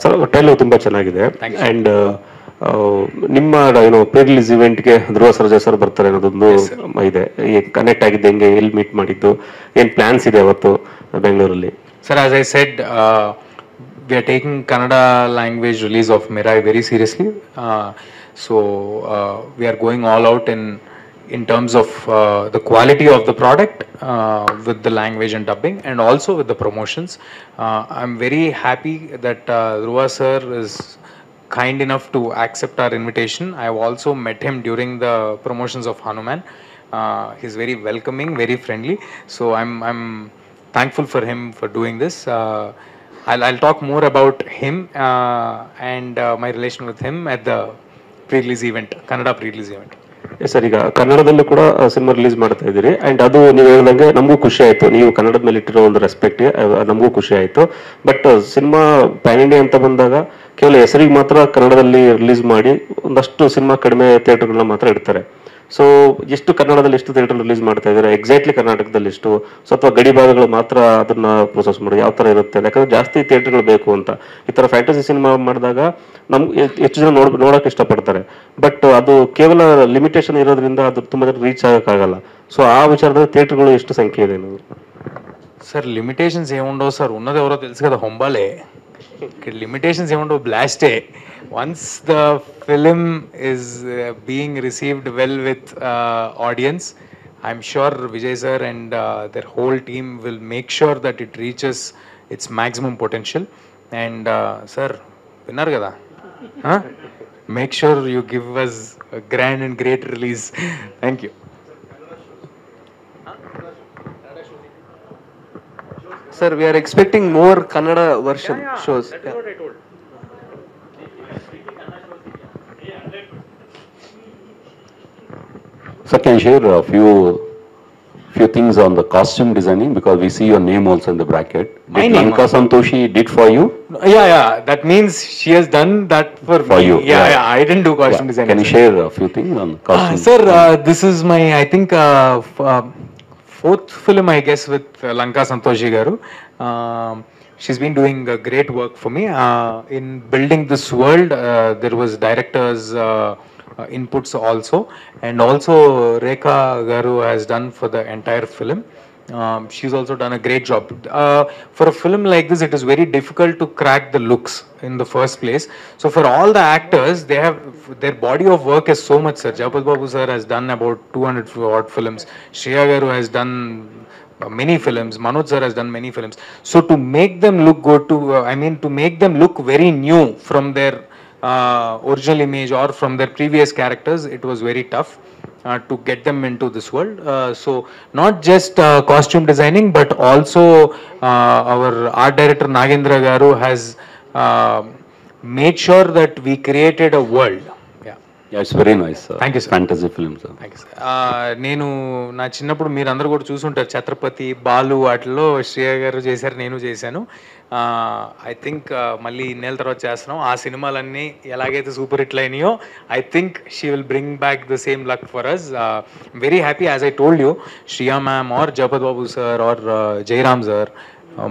Sir trailer ತುಂಬಾ ಚೆನ್ನಾಗಿದೆ. And ನಿಮ್ಮ pre release ಇವೆಂಟ್ಗೆ Dhruva Sarja sir ಬರ್ತಾರೆ ಅನ್ನೋದೊಂದು ಇದೆ. ಕನೆಕ್ಟ್ ಆಗಿದ್ದು ಹೆಂಗೆ, ಎಲ್ಲಿ ಮೀಟ್ ಮಾಡಿದ್ದು, ಏನ್ ಪ್ಲಾನ್ಸ್ ಇದೆ ಅವತ್ತು ಬೆಂಗಳೂರಲ್ಲಿ? Sir, as I said, we are taking Kannada language release of Mirai very seriously. So we are going all out in terms of the quality of the product with the language and dubbing, and also with the promotions. I'm very happy that Dhruva sir is kind enough to accept our invitation. I've also met him during the promotions of Hanuman. He's very welcoming, very friendly. So I'm thankful for him for doing this. I'll talk more about him and my relation with him at the pre-release event, Kannada pre-release event. Sir, ಈಗ ಕನ್ನಡದಲ್ಲೂ ಕೂಡ cinema release ಮಾಡ್ತಾ ಇದ್ದೀರಿ. And ಅದು ನೀವು ಹೇಳ್ದಂಗೆ ನಮಗೂ ಖುಷಿ ಆಯ್ತು, ನೀವು ಕನ್ನಡದ ಮೇಲೆ ಇಟ್ಟಿರೋ ಒಂದು ರೆಸ್ಪೆಕ್ಟ್ ನಮಗೂ ಖುಷಿ ಆಯ್ತು. ಬಟ್ ಸಿನಿಮಾ ಪ್ಯಾನ್ ಇಂಡಿಯಾ ಅಂತ ಬಂದಾಗ ಕೇವಲ ಹೆಸರಿಗೆ ಮಾತ್ರ ಕನ್ನಡದಲ್ಲಿ ರಿಲೀಸ್ ಮಾಡಿ ಒಂದಷ್ಟು ಸಿನಿಮಾ ಕಡಿಮೆ ಥಿಯೇಟರ್ಗಳನ್ನ ಮಾತ್ರ ಇಡ್ತಾರೆ. ಸೊ ಎಷ್ಟು ಕನ್ನಡದಲ್ಲಿ ಎಷ್ಟು ಥಿಯೇಟರ್ ರಿಲೀಸ್ ಮಾಡ್ತಾ ಇದ್ದಾರೆ, ಎಕ್ಸಾಕ್ಟ್ಲಿ ಕರ್ನಾಟಕದಲ್ಲಿ ಎಷ್ಟು, ಸೊ ಅಥವಾ ಗಡಿ ಭಾಗಗಳು ಮಾತ್ರ ಅದನ್ನ ಪ್ರೊಸೆಸ್ ಮಾಡೋದು ಯಾವ ತರ ಇರುತ್ತೆ? ಯಾಕಂದ್ರೆ ಜಾಸ್ತಿ ಥಿಯೇಟರ್ಗಳು ಬೇಕು ಅಂತ. ಈ ತರ ಫ್ಯಾಂಟಸಿ ಸಿನಿಮಾ ಮಾಡಿದಾಗ ನಮ್ಗೆ ಹೆಚ್ಚು ಜನ ನೋಡಕ್ ಇಷ್ಟಪಡ್ತಾರೆ. ಬಟ್ ಅದು ಕೇವಲ ಲಿಮಿಟೇಷನ್ ಇರೋದ್ರಿಂದ ಅದು ತುಂಬಾ ಜನ ರೀಚ್ ಆಗಕ್ಕಾಗಲ್ಲ. ಸೊ ಆ ವಿಚಾರದಲ್ಲಿ ಥಿಯೇಟರ್ಗಳು ಎಷ್ಟು ಸಂಖ್ಯೆ ಇದೆ? సార్ లిమిటేషన్స్ ఏముండవు సార్, ఉన్నది ఎవరో తెలుసు కదా, హొంబాలే. ఇక్కడ లిమిటేషన్స్ ఏముండవు, బ్లాస్టే. Once the film is being received well with audience, I'm sure Vijay sir and the whole team will make sure that it reaches its maximum potential. And sir విన్నారు కదా, make sure you give us grand and great release. Thank you. Sir, we are expecting more Kannada version shows. Yeah. So can you share a few things on the costume designing, because we see your name also in the bracket. Did Lanka Santoshi did for you? Yeah. That means she has done that for me. You. Yeah. I didn't do costume design. Can you share a few things on costume? Sir, this is my, I think, fourth film, I guess, with Lanka Santoshi garu. She's been doing great work for me in building this world. There was directors inputs also, and also Rekha garu has done for the entire film. She's also done a great job. For a film like this, it is very difficult to crack the looks in the first place. So for all the actors, they have, their body of work is so much, sir. Japat Babu sir has done about 200 odd films. Shreya garu has done many films. Manoj sir has done many films. So to make them look good, to make them look very new from their original image or from their previous characters, it was very tough to get them into this world. So not just costume designing, but also our art director Nagendra garu has made sure that we created a world. Yeah, it's very nice. Thank you, sir. Fantasy films. Thank you, sir. నేను నా చిన్నప్పుడు మీరు అందరూ కూడా చూసుంటారు, ఛత్రపతి, బాలు, వాటిలో శ్రేయ గారు చేశారు, నేను చేశాను. ఐ థింక్ మళ్ళీ ఇన్నేళ్ళ తర్వాత చేస్తున్నాం. ఆ సినిమాలన్నీ ఎలాగైతే సూపర్ హిట్లు అయినాయో, I think she will bring back the same luck for us. Very happy, as I told you, Shriya ma'am or Jagapathi Babu sir or Jayaram sir,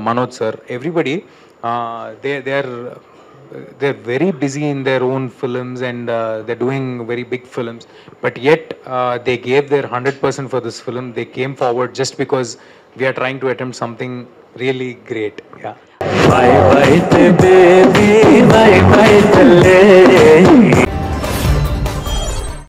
Manoj sir, everybody, they're very busy in their own films, and they're doing very big films, but yet they gave their 100% for this film. They came forward just because we are trying to attempt something really great. Yeah. Bye bye baby, bye bye challe.